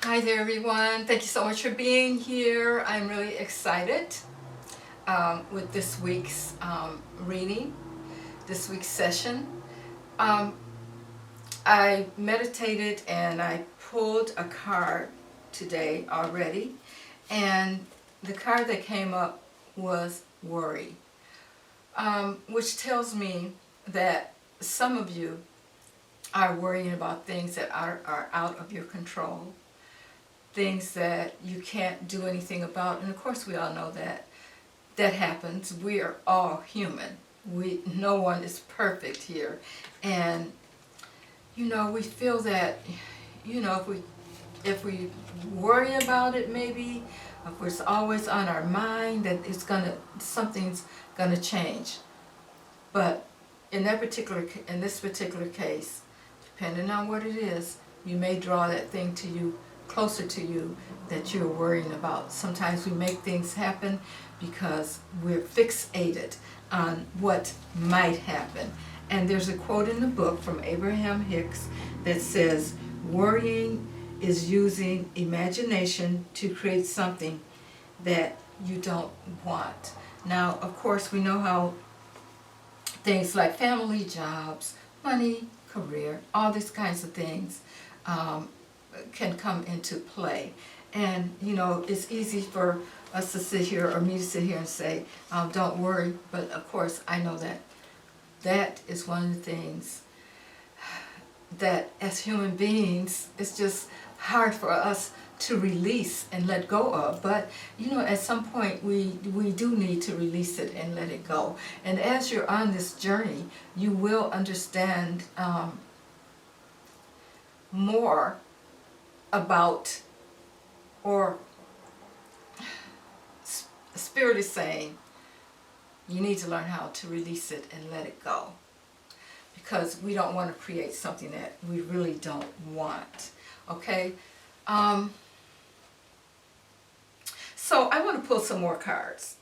Hi there, everyone. Thank you so much for being here. I'm really excited with this week's reading, this week's session. Um, I meditated and I pulled a card today already, and the card that came up was worry, which tells me that some of you are worrying about things that are out of your control, things that you can't do anything about. And of course we all know that that happens. We are all human. No one is perfect here. And we feel that if we worry about it, maybe if it's always on our mind that something's gonna change. But in this particular case, depending on what it is, you may draw that thing to you, closer to you, that you're worrying about. Sometimes we make things happen because we're fixated on what might happen. And there's a quote in the book from Abraham Hicks that says, worrying is using imagination to create something that you don't want. Now, of course, we know how things like family, jobs, money, career, all these kinds of things can come into play. And it's easy for us to sit here, or me to sit here and say, don't worry. But of course, I know that that is one of the things that as human beings, it's just hard for us to release and let go of. But at some point we do need to release it and let it go. And as you're on this journey, you will understand more about, or Spirit is saying, you need to learn how to release it and let it go, because we don't want to create something that we really don't want. Okay. So I want to pull some more cards.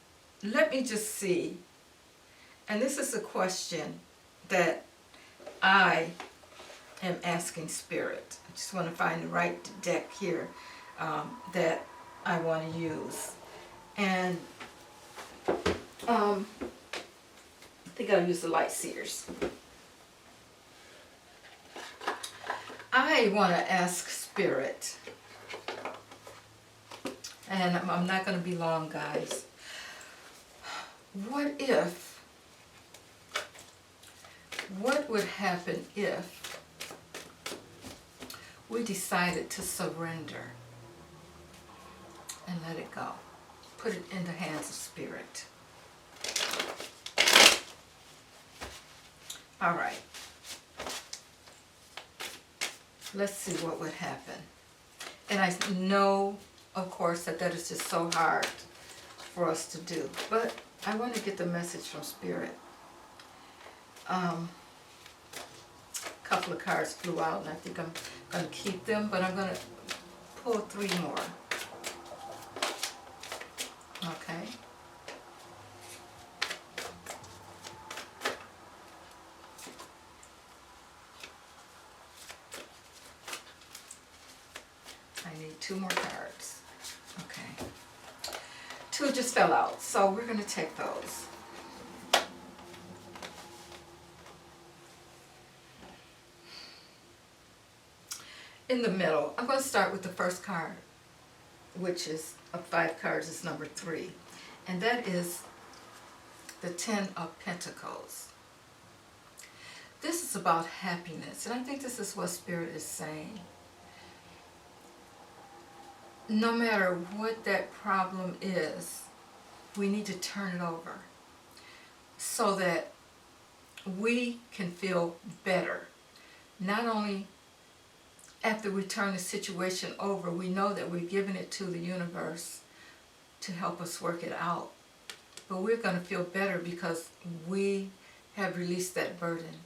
Let me just see. And this is a question that I am asking Spirit. I just want to find the right deck here that I want to use. And I think I'll use the Light Seers. I want to ask Spirit, and I'm not going to be long, guys. What would happen if we decided to surrender and let it go? Put it in the hands of Spirit. All right. Let's see what would happen. And I know, of course, that is just so hard for us to do. But I want to get the message from Spirit. A couple of cards flew out, and I think I'm going to keep them, but I'm going to pull 3 more. Okay. I need 2 more cards. Okay. 2 just fell out, so we're going to take those. In the middle, I'm going to start with the first card, which is of 5 cards, is number 3. And that is the 10 of Pentacles. This is about happiness, and I think this is what Spirit is saying. No matter what that problem is, we need to turn it over so that we can feel better. Not only after we turn the situation over, we know that we're giving it to the universe to help us work it out, but we're going to feel better because we have released that burden.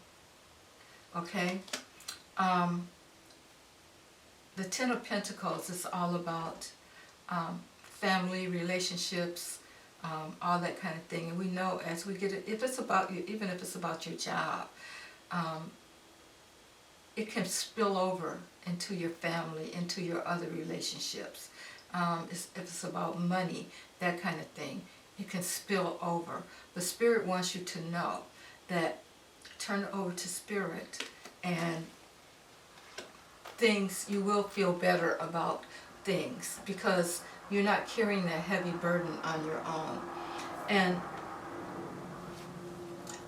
Okay? The 10 of Pentacles is all about family, relationships, all that kind of thing. And we know as we get it, if it's about you, even if it's about your job, it can spill over into your family, into your other relationships. If it's about money, that kind of thing, it can spill over. The Spirit wants you to know that turn it over to Spirit, and things, you will feel better about things because you're not carrying that heavy burden on your own. And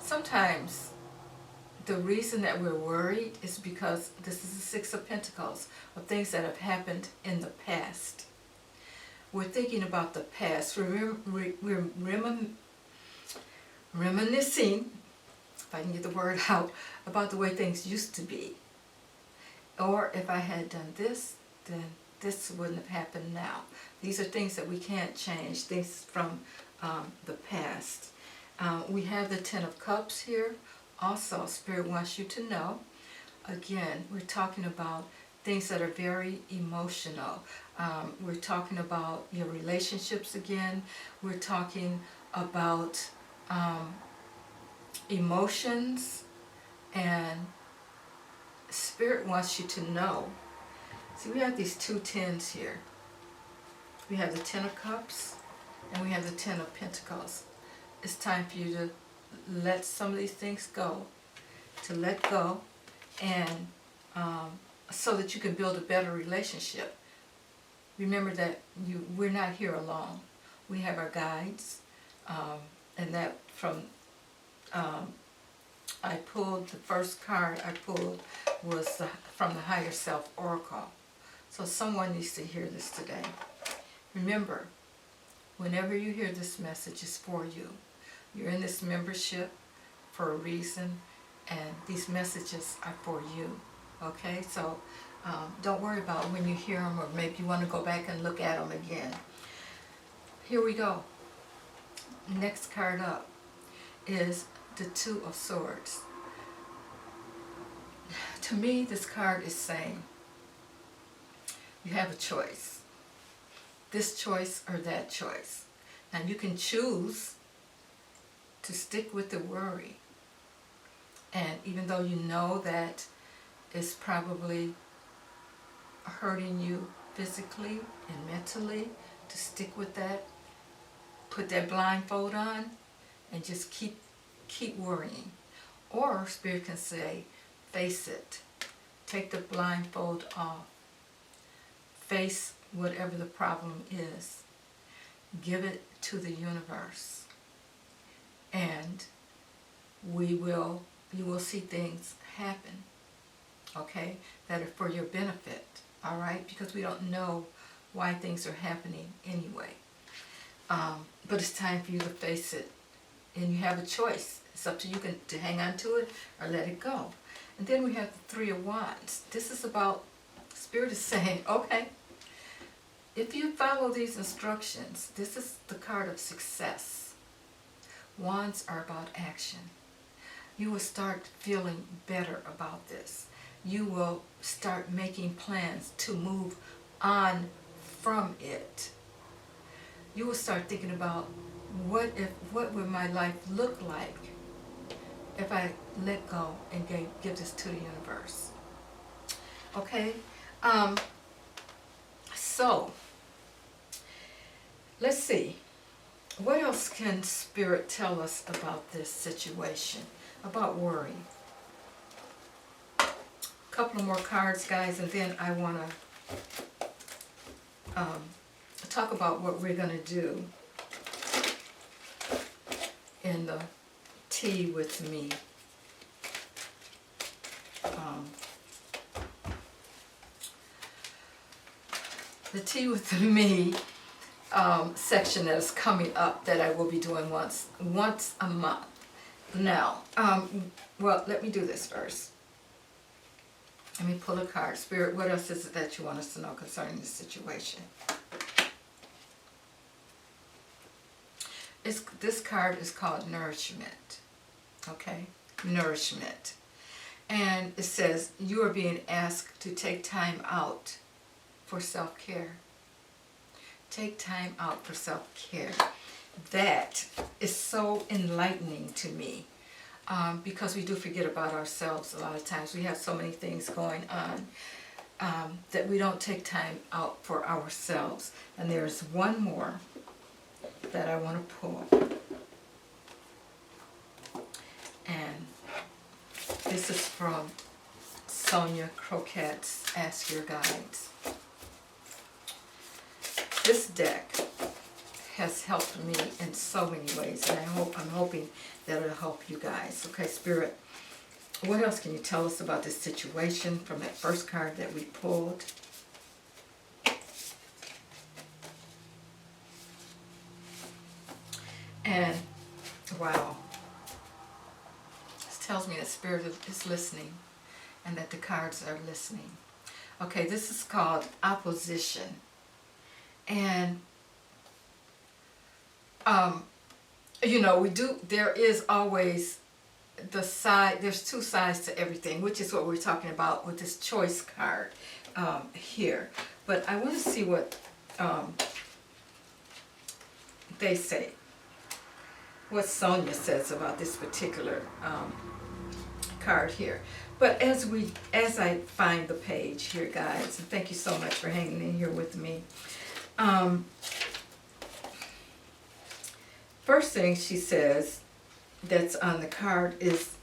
sometimes the reason that we're worried is because this is the Six of Pentacles, of things that have happened in the past. We're thinking about the past. We're reminiscing, if I can get the word out, about the way things used to be. Or if I had done this, then this wouldn't have happened now. These are things that we can't change, things from the past. We have the Ten of Cups here. Also, Spirit wants you to know, again, we're talking about things that are very emotional. We're talking about your relationships again. We're talking about emotions, and Spirit wants you to know. See, we have these two tens here. We have the Ten of Cups and we have the Ten of Pentacles. It's time for you to let some of these things go, to let go, and so that you can build a better relationship. Remember that we're not here alone. We have our guides, and that from I pulled, the first card I pulled was from the Higher Self Oracle. So someone needs to hear this today. Remember, whenever you hear this message, it's for you. You're in this membership for a reason, and these messages are for you. Okay, so don't worry about when you hear them, or maybe you want to go back and look at them again. Here we go. Next card up is the Two of Swords. To me, this card is saying you have a choice. This choice or that choice. And you can choose to stick with the worry. And even though you know that it's probably hurting you physically and mentally, to stick with that, put that blindfold on, and just keep worrying. Or Spirit can say, face it. Take the blindfold off. Face whatever the problem is. Give it to the universe. And you will see things happen, okay, that are for your benefit, all right? Because we don't know why things are happening anyway. But it's time for you to face it. And you have a choice. It's up to you to hang on to it or let it go. And then we have the Three of Wands. This is about, Spirit is saying, okay, if you follow these instructions, this is the card of success. Wands are about action. You will start feeling better about this. You will start making plans to move on from it. You will start thinking about what would my life look like if I let go and give this to the universe. Okay? So, let's see. What else can Spirit tell us about this situation, about worry? A couple of more cards, guys, and then I want to talk about what we're going to do in the tea with me. The tea with me section that is coming up, that I will be doing once a month. Now, well, let me do this first. Let me pull a card. Spirit, what else is it that you want us to know concerning this situation? This card is called Nourishment. Okay? Nourishment. And it says, you are being asked to take time out for self-care. Take time out for self-care. That is so enlightening to me. because we do forget about ourselves a lot of times. We have so many things going on that we don't take time out for ourselves. And there's one more that I want to pull. And this is from Sonia Croquette's Ask Your Guides. This deck has helped me in so many ways, and I'm hoping that it'll help you guys. Okay, Spirit, what else can you tell us about this situation from that first card that we pulled? And wow, this tells me that Spirit is listening and that the cards are listening. Okay, this is called opposition. And you know, there is always the side, there's two sides to everything, which is what we're talking about with this choice card here. But I want to see what they say, what Sonia says about this particular card here. But as I find the page here, guys, and thank you so much for hanging in here with me. First thing she says that's on the card is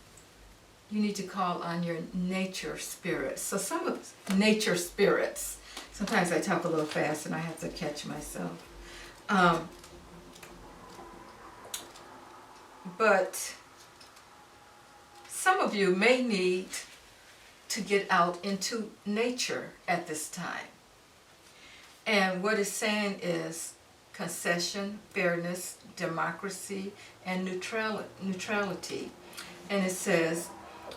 you need to call on your nature spirits. So some of nature spirits, sometimes I talk a little fast and I have to catch myself. But some of you may need to get out into nature at this time. And what it's saying is concession, fairness, democracy, and neutrality. And it says,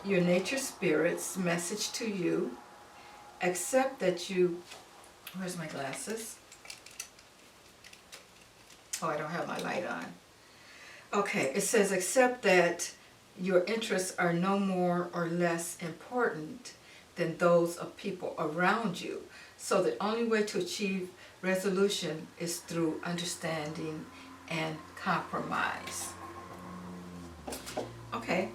your nature spirit's message to you, accept that you, where's my glasses? Oh, I don't have my light on. Okay, it says, accept that your interests are no more or less important than those of people around you. So the only way to achieve resolution is through understanding and compromise. Okay,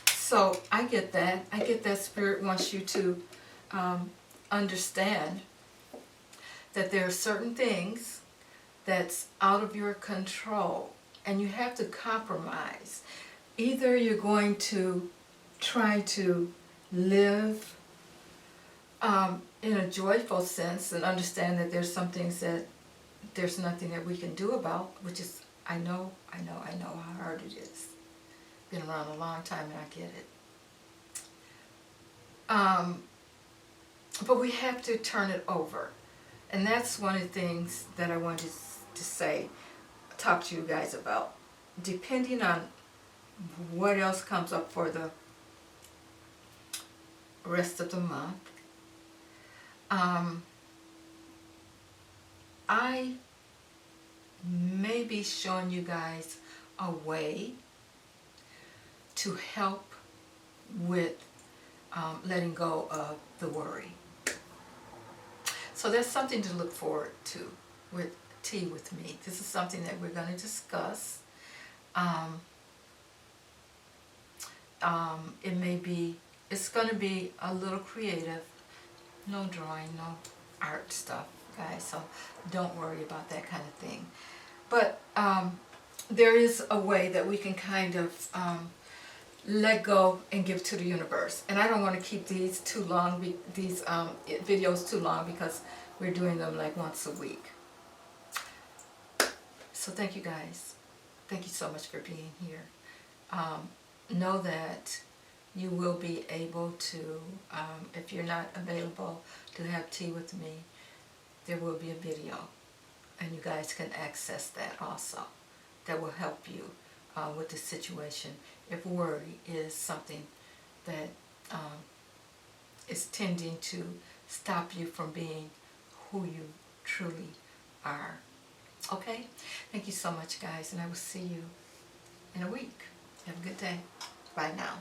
so I get that. I get that Spirit wants you to understand that there are certain things that's out of your control and you have to compromise. Either you're going to try to live in a joyful sense and understand that there's some things that there's nothing that we can do about, which is, I know how hard it is. Been around a long time and I get it. But we have to turn it over. And that's one of the things that I wanted to say, talk to you guys about. Depending on what else comes up for the rest of the month, I may be showing you guys a way to help with letting go of the worry. So there's something to look forward to with Tea with Me. This is something that we're going to discuss. It's going to be a little creative. No drawing, no art stuff, guys, so don't worry about that kind of thing. But there is a way that we can kind of let go and give to the universe. And I don't want to keep these too long, these videos too long, because we're doing them like once a week. So thank you guys. Thank you so much for being here. Know that you will be able to, if you're not available to have tea with me, there will be a video and you guys can access that also. That will help you with the situation if worry is something that is tending to stop you from being who you truly are. Okay? Thank you so much, guys, and I will see you in a week. Have a good day. Bye now.